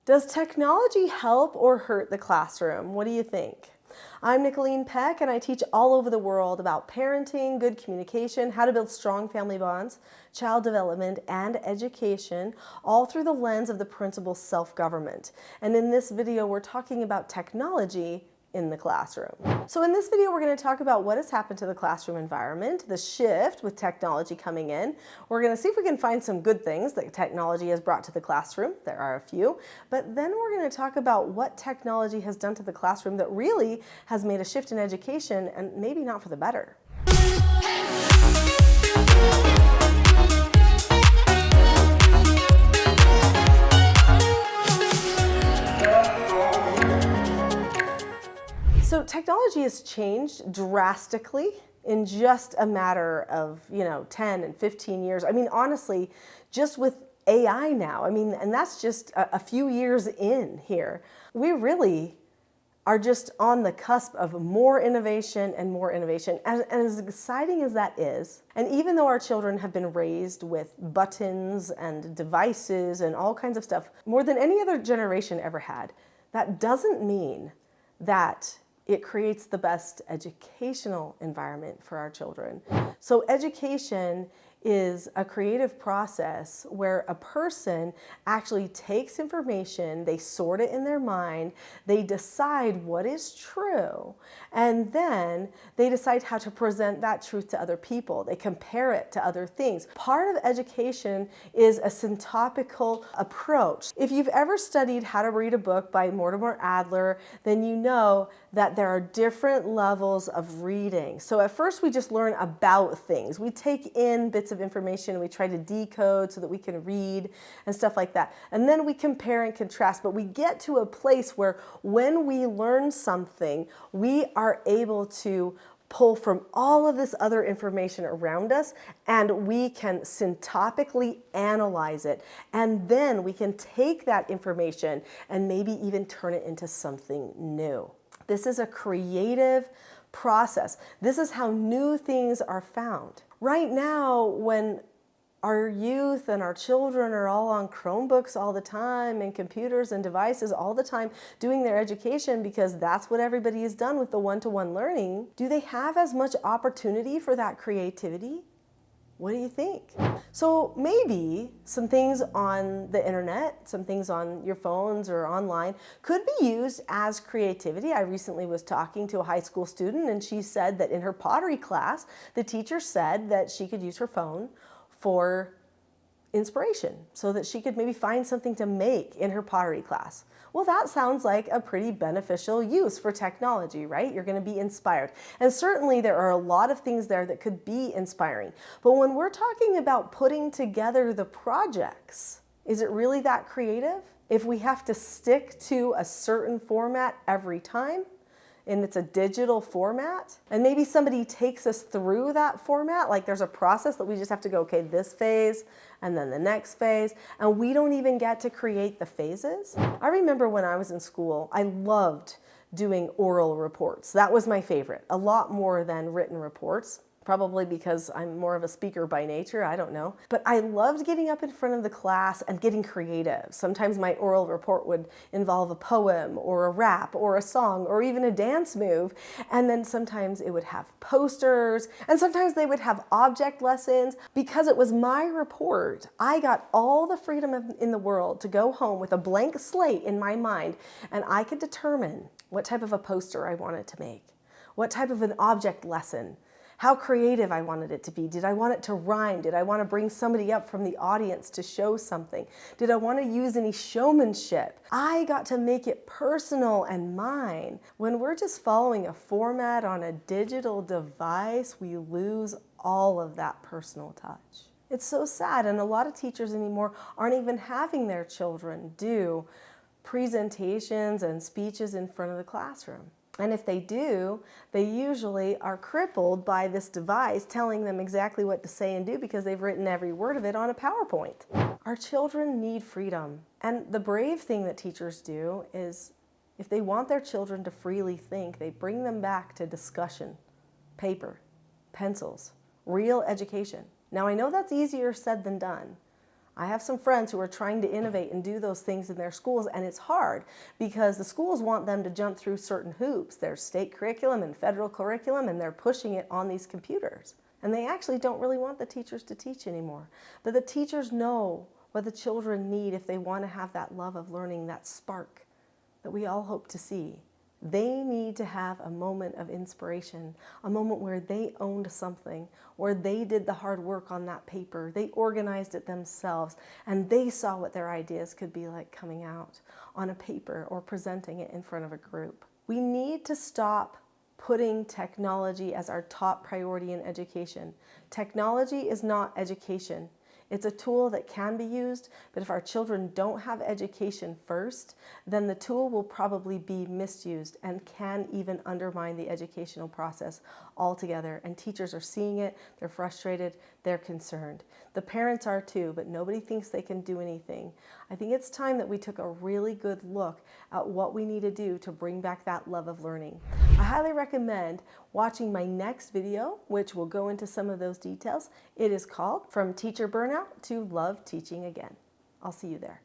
Does technology help or hurt the classroom? What do you think? I'm Nicholeen Peck, and I teach all over the world about parenting, good communication, how to build strong family bonds, child development, and education, all through the lens of the principle self-government. And in this video, we're talking about technology in the classroom. So in this video, we're going to talk about what has happened to the classroom environment, the shift with technology coming in. We're going to see if we can find some good things that technology has brought to the classroom. There are a few. But then we're going to talk about what technology has done to the classroom that really has made a shift in education, and maybe not for the better. So technology has changed drastically in just a matter of, 10 and 15 years. I mean, honestly, just with AI now, and that's just a few years in here. We really are just on the cusp of more innovation and more innovation. And as exciting as that is, and even though our children have been raised with buttons and devices and all kinds of stuff, more than any other generation ever had, that doesn't mean that it creates the best educational environment for our children. So education is a creative process where a person actually takes information, they sort it in their mind, they decide what is true, and then they decide how to present that truth to other people. They compare it to other things. Part of education is a syntopical approach. If you've ever studied How to Read a Book by Mortimer Adler, then you know that there are different levels of reading. So at first we just learn about things. We take in bits of information and we try to decode so that we can read and stuff like that. And then we compare and contrast, but we get to a place where when we learn something, we are able to pull from all of this other information around us, and we can syntopically analyze it. And then we can take that information and maybe even turn it into something new. This is a creative process. This is how new things are found. Right now, when our youth and our children are all on Chromebooks all the time and computers and devices all the time doing their education because that's what everybody has done with the one-to-one learning, do they have as much opportunity for that creativity? What do you think? So maybe some things on the internet, some things on your phones or online could be used as creativity. I recently was talking to a high school student, and she said that in her pottery class, the teacher said that she could use her phone for inspiration so that she could maybe find something to make in her pottery class. Well, that sounds like a pretty beneficial use for technology, right? You're going to be inspired. And certainly there are a lot of things there that could be inspiring. But when we're talking about putting together the projects, is it really that creative? If we have to stick to a certain format every time, and it's a digital format, and maybe somebody takes us through that format, like there's a process that we just have to go, okay, this phase, and then the next phase, and we don't even get to create the phases. I remember when I was in school, I loved doing oral reports. That was my favorite, a lot more than written reports. Probably because I'm more of a speaker by nature, I don't know. But I loved getting up in front of the class and getting creative. Sometimes my oral report would involve a poem or a rap or a song or even a dance move. And then sometimes it would have posters, and sometimes they would have object lessons. Because it was my report, I got all the freedom in the world to go home with a blank slate in my mind, and I could determine what type of a poster I wanted to make, what type of an object lesson, how creative I wanted it to be. Did I want it to rhyme? Did I want to bring somebody up from the audience to show something? Did I want to use any showmanship? I got to make it personal and mine. When we're just following a format on a digital device, we lose all of that personal touch. It's so sad, and a lot of teachers anymore aren't even having their children do presentations and speeches in front of the classroom. And if they do, they usually are crippled by this device telling them exactly what to say and do because they've written every word of it on a PowerPoint. Our children need freedom. And the brave thing that teachers do is, if they want their children to freely think, they bring them back to discussion, paper, pencils, real education. Now, I know that's easier said than done. I have some friends who are trying to innovate and do those things in their schools, and it's hard because the schools want them to jump through certain hoops. There's state curriculum and federal curriculum, and they're pushing it on these computers. And they actually don't really want the teachers to teach anymore. But the teachers know what the children need if they want to have that love of learning, that spark that we all hope to see. They need to have a moment of inspiration, a moment where they owned something, where they did the hard work on that paper, they organized it themselves, and they saw what their ideas could be like coming out on a paper or presenting it in front of a group. We need to stop putting technology as our top priority in education. Technology is not education. It's a tool that can be used, but if our children don't have education first, then the tool will probably be misused and can even undermine the educational process altogether. And teachers are seeing it, they're frustrated, they're concerned. The parents are too, but nobody thinks they can do anything. I think it's time that we took a really good look at what we need to do to bring back that love of learning. I highly recommend watching my next video, which will go into some of those details. It is called From Teacher Burnout to Love Teaching Again. I'll see you there.